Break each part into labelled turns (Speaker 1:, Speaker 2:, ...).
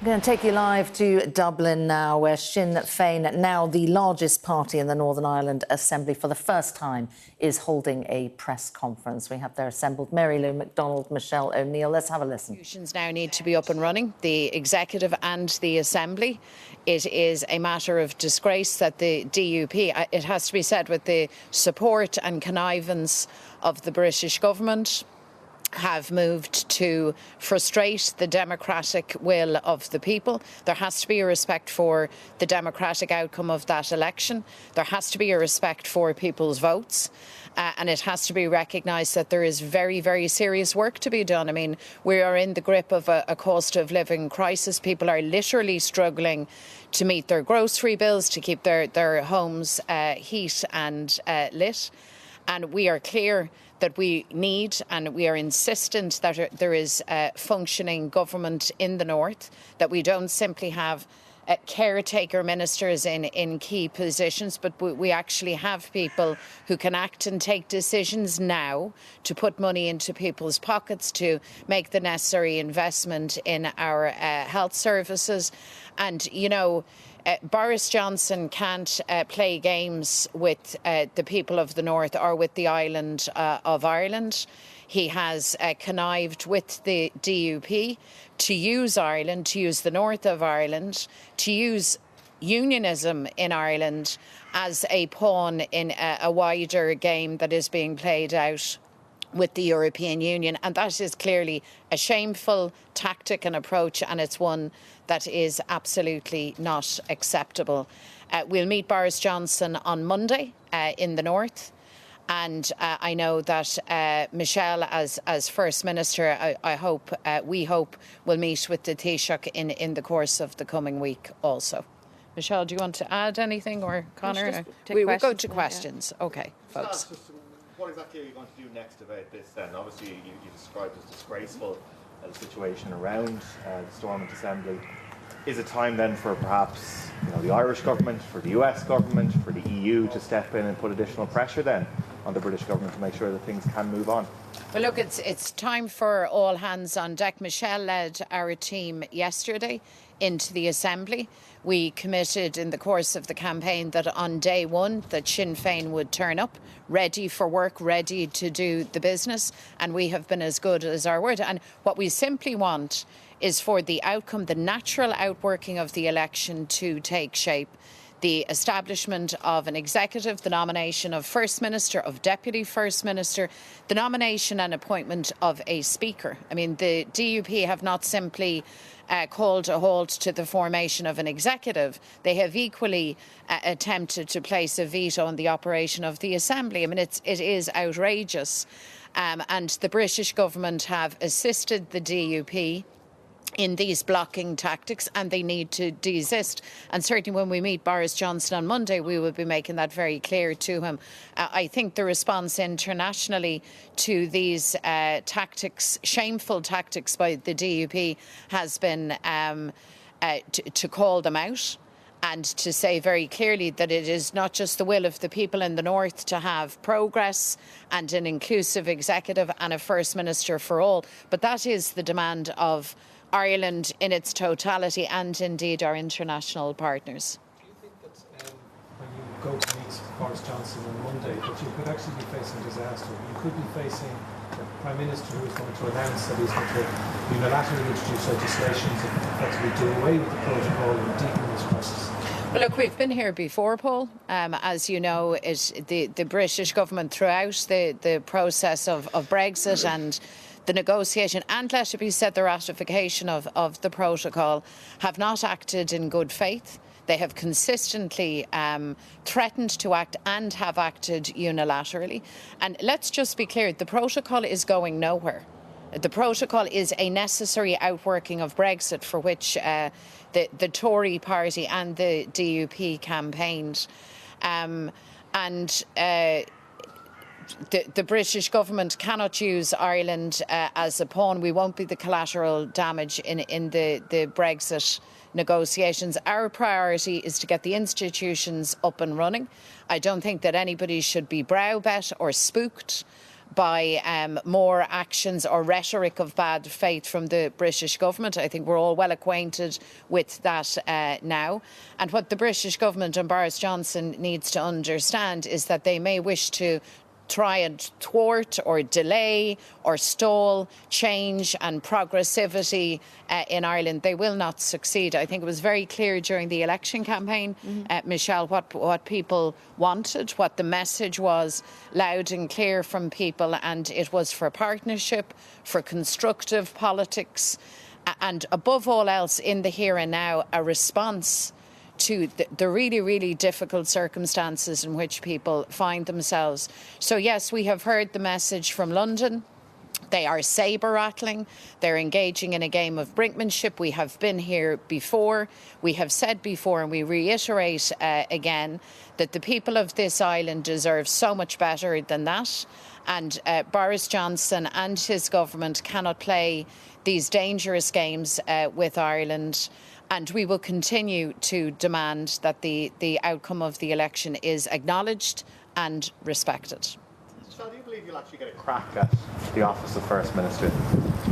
Speaker 1: I'm going to take you live to Dublin now, where Sinn Fein, now the largest party in the Northern Ireland Assembly, for the first time is holding a press conference. We have there assembled Mary Lou McDonald, Michelle O'Neill. Let's have a listen.
Speaker 2: Institutions now need to be up and running, the Executive and the Assembly. It is a matter of disgrace that the DUP, it has to be said, with the support and connivance of the British government, have moved to frustrate the democratic will of the people. There has to be a respect for the democratic outcome of that election. There has to be a respect for people's votes. And it has to be recognised that there is very, very serious work to be done. I mean, we are in the grip of a cost of living crisis. People are literally struggling to meet their grocery bills, to keep their homes heat and lit. And we are clear that we need and we are insistent that there is functioning government in the north, that we don't simply have caretaker ministers in key positions, but we actually have people who can act and take decisions now to put money into people's pockets, to make the necessary investment in our health services. And, you know, Boris Johnson can't play games with the people of the north or with the island of Ireland. He has connived with the DUP to use Ireland, to use the north of Ireland, to use unionism in Ireland as a pawn in a wider game that is being played out with the European Union. And that is clearly a shameful tactic and approach, and it's one that is absolutely not acceptable. We'll meet Boris Johnson on Monday in the north. And I know that Michelle, as First Minister, we hope will meet with the Taoiseach in the course of the coming week also. Michelle, do you want to add anything, or Conor? We will go to questions. Yeah. OK, folks.
Speaker 3: What exactly are you going to do next about this then? Obviously, you described as disgraceful the situation around the Stormont Assembly. Is it time then for perhaps the Irish government, for the US government, for the EU to step in and put additional pressure then on the British government to make sure that things can move on?
Speaker 2: Well, look, it's time for all hands on deck. Michelle led our team yesterday into the Assembly. We committed in the course of the campaign that on day one that Sinn Fein would turn up, ready for work, ready to do the business, and we have been as good as our word. And what we simply want is for the outcome, the natural outworking of the election to take shape. The establishment of an executive, the nomination of First Minister, of Deputy First Minister, the nomination and appointment of a Speaker. I mean, the DUP have not simply called a halt to the formation of an executive. They have equally attempted to place a veto on the operation of the Assembly. I mean, it is outrageous. And the British government have assisted the DUP in these blocking tactics, and they need to desist. And certainly when we meet Boris Johnson on Monday, we will be making that very clear to him. I think the response internationally to these tactics, shameful tactics by the DUP, has been to call them out and to say very clearly that it is not just the will of the people in the north to have progress and an inclusive executive and a First Minister for all, but that is the demand of Ireland in its totality and indeed our international partners.
Speaker 4: Do you think that when you go to meet Boris Johnson on Monday that you could actually be facing disaster? You could be facing a Prime Minister who is going to announce that he's going to unilaterally introduce legislation to effectively do away with the protocol and deepen this crisis.
Speaker 2: Well, look, we've been here before, Paul. As you know, the British government throughout the process of Brexit and the negotiation, and let it be said the ratification of the protocol, have not acted in good faith. They have consistently threatened to act and have acted unilaterally. And let's just be clear, the protocol is going nowhere. The protocol is a necessary outworking of Brexit for which the Tory party and the DUP campaigned. The British government cannot use Ireland as a pawn. We won't be the collateral damage in the Brexit negotiations. Our priority is to get the institutions up and running. I don't think that anybody should be browbeat or spooked by more actions or rhetoric of bad faith from the British government. I think we're all well acquainted with that now. And what the British government and Boris Johnson needs to understand is that they may wish to try and thwart or delay or stall change and progressivity in Ireland. They will not succeed. I think it was very clear during the election campaign, Michelle, what people wanted, what the message was, loud and clear from people, and it was for partnership, for constructive politics, and above all else, in the here and now, a response to the really, really difficult circumstances in which people find themselves. So yes, we have heard the message from London. They are sabre-rattling. They're engaging in a game of brinkmanship. We have been here before. We have said before, and we reiterate again, that the people of this island deserve so much better than that. And Boris Johnson and his government cannot play these dangerous games with Ireland. And we will continue to demand that the outcome of the election is acknowledged and respected.
Speaker 3: Michelle, do you believe you'll actually get a crack at the office of First Minister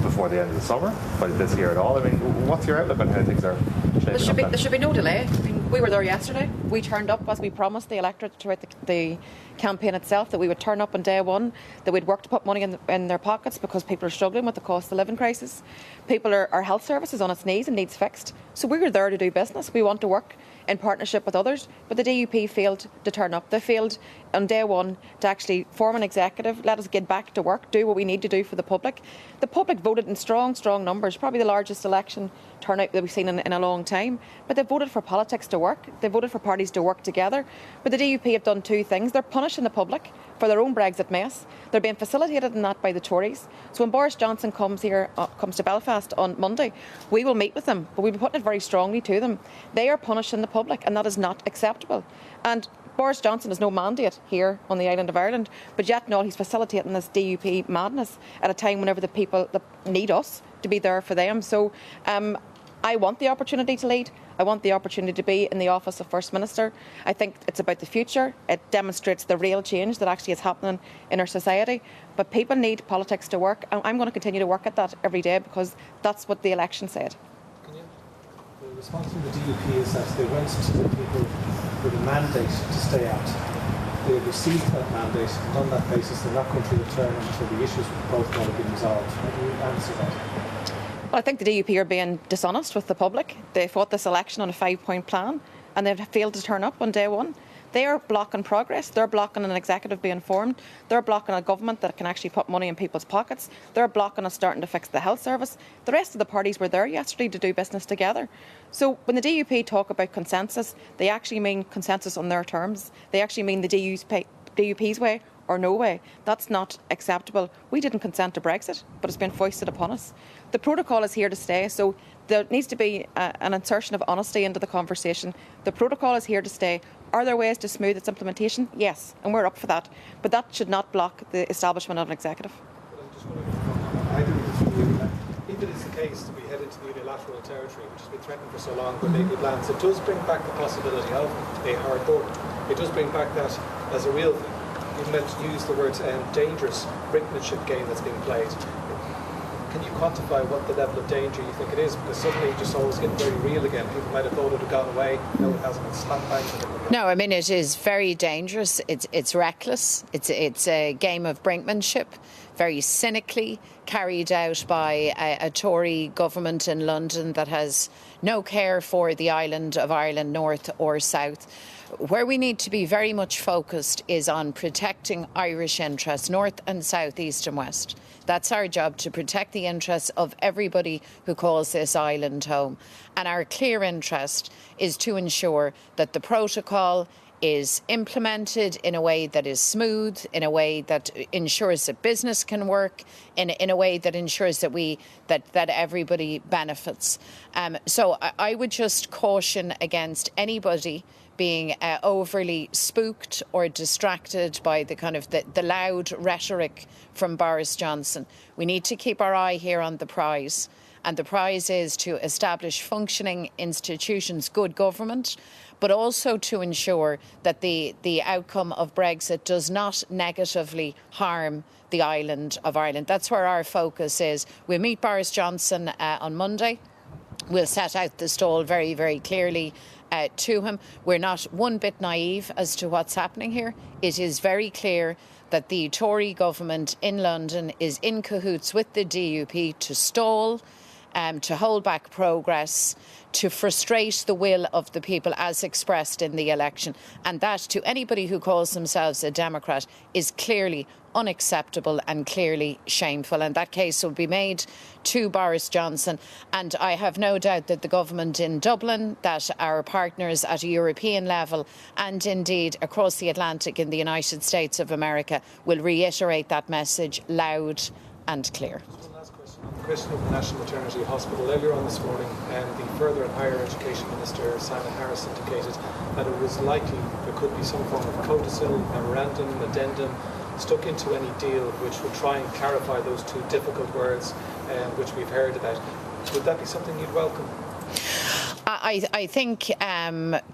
Speaker 3: before the end of the summer, by this year at all? I mean, what's your outlook on how things are shaping up?
Speaker 5: There should be no delay. I mean, we were there yesterday. We turned up as we promised the electorate throughout the campaign itself, that we would turn up on day one, that we'd work to put money in their pockets because people are struggling with the cost of living crisis. Our health service is on its knees and needs fixed. So we were there to do business. We want to work in partnership with others, but the DUP failed to turn up. They failed on day one to actually form an executive, let us get back to work, do what we need to do for the public. The public voted in strong numbers, probably the largest election turnout that we've seen in a long time, but they voted for politics to work. They voted for parties to work together. But the DUP have done two things. They're punishing the public for their own Brexit mess. They're being facilitated in that by the Tories. So when Boris Johnson comes to Belfast on Monday, we will meet with them, but we'll be putting it very strongly to them. They are punishing the public, and that is not acceptable. And Boris Johnson has no mandate here on the island of Ireland, but yet no, he's facilitating this DUP madness at a time whenever the people that need us to be there for them. So I want the opportunity to lead. I want the opportunity to be in the office of First Minister. I think it's about the future. It demonstrates the real change that actually is happening in our society. But people need politics to work. And I'm going to continue to work at that every day because that's what the election said.
Speaker 4: The response from the DUP is that they went to the people with a mandate to stay out. They received that mandate, and on that basis they're not going to return until the issues with both will have been resolved. How do you answer that?
Speaker 5: Well, I think the DUP are being dishonest with the public. They fought this election on a 5-point plan and they've failed to turn up on day one. They are blocking progress. They're blocking an executive being formed. They're blocking a government that can actually put money in people's pockets. They're blocking us starting to fix the health service. The rest of the parties were there yesterday to do business together. So when the DUP talk about consensus, they actually mean consensus on their terms. They actually mean the DUP's way or no way. That's not acceptable. We didn't consent to Brexit, but it's been foisted upon us. The protocol is here to stay, so there needs to be an insertion of honesty into the conversation. The protocol is here to stay. Are there ways to smooth its implementation? Yes, and we're up for that. But that should not block the establishment of an executive.
Speaker 4: But I'm just wondering, if it is the case that we head into the unilateral territory, which has been threatened for so long by Naked Lands, it does bring back the possibility of a hard border. It does bring back that as a real thing. Even let's use the word dangerous brinkmanship game that's being played. Can you quantify what the level of danger you think it is? Because suddenly it just always getting very real again. People might have thought it had gone away. No, it hasn't. It's slapped back.
Speaker 2: No, I mean, it is very dangerous. It's reckless. It's a game of brinkmanship, very cynically carried out by a Tory government in London that has no care for the island of Ireland, north or south. Where we need to be very much focused is on protecting Irish interests, north and south, east and west. That's our job, to protect the interests of everybody who calls this island home. And our clear interest is to ensure that the protocol is implemented in a way that is smooth, in a way that ensures that business can work, in a way that ensures that that everybody benefits. So I would just caution against anybody being overly spooked or distracted by the kind of the loud rhetoric from Boris Johnson. We need to keep our eye here on the prize. And the prize is to establish functioning institutions, good government, but also to ensure that the outcome of Brexit does not negatively harm the island of Ireland. That's where our focus is. We'll meet Boris Johnson on Monday. We'll set out the stall very, very clearly to him. We're not one bit naive as to what's happening here. It is very clear that the Tory government in London is in cahoots with the DUP to stall, to hold back progress, to frustrate the will of the people as expressed in the election. And that, to anybody who calls themselves a Democrat, is clearly unacceptable and clearly shameful. And that case will be made to Boris Johnson. And I have no doubt that the government in Dublin, that our partners at a European level and indeed across the Atlantic in the United States of America will reiterate that message loud and clear.
Speaker 4: The question of the National Maternity Hospital. Earlier on this morning, the Further and Higher Education Minister, Simon Harris, indicated that it was likely there could be some form of codicil, memorandum, addendum stuck into any deal which would try and clarify those two difficult words which we've heard about. Would that be something you'd welcome?
Speaker 2: I think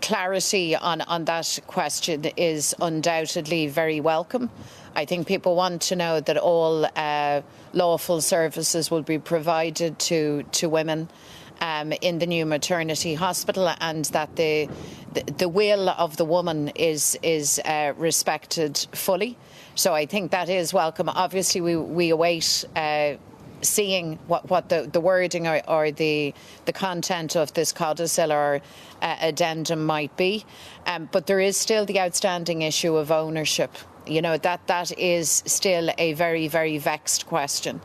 Speaker 2: clarity on that question is undoubtedly very welcome. I think people want to know that all lawful services will be provided to women in the new maternity hospital, and that the will of the woman is respected fully. So I think that is welcome. Obviously, we await seeing what the wording or the content of this codicil or addendum might be. But there is still the outstanding issue of ownership. You know, that is still a very, very vexed question.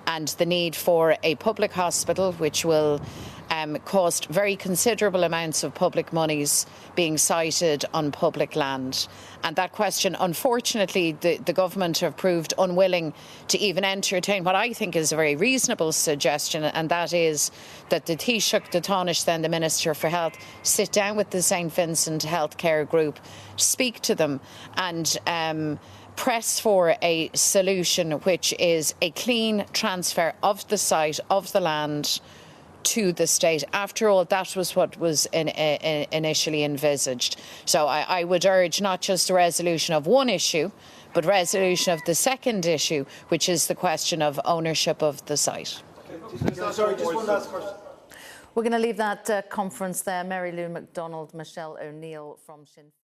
Speaker 2: And the need for a public hospital, which will cost very considerable amounts of public monies being sited on public land. And that question, unfortunately, the government have proved unwilling to even entertain what I think is a very reasonable suggestion, and that is that the Taoiseach de Tánaiste, then the Minister for Health, sit down with the St Vincent Healthcare Group, speak to them and press for a solution which is a clean transfer of the site, of the land, to the state. After all, that was what was initially envisaged. So I would urge not just a resolution of one issue, but resolution of the second issue, which is the question of ownership of the site.
Speaker 3: Sorry, just one last question.
Speaker 1: We're going to leave that conference there. Mary Lou McDonald, Michelle O'Neill from Sinn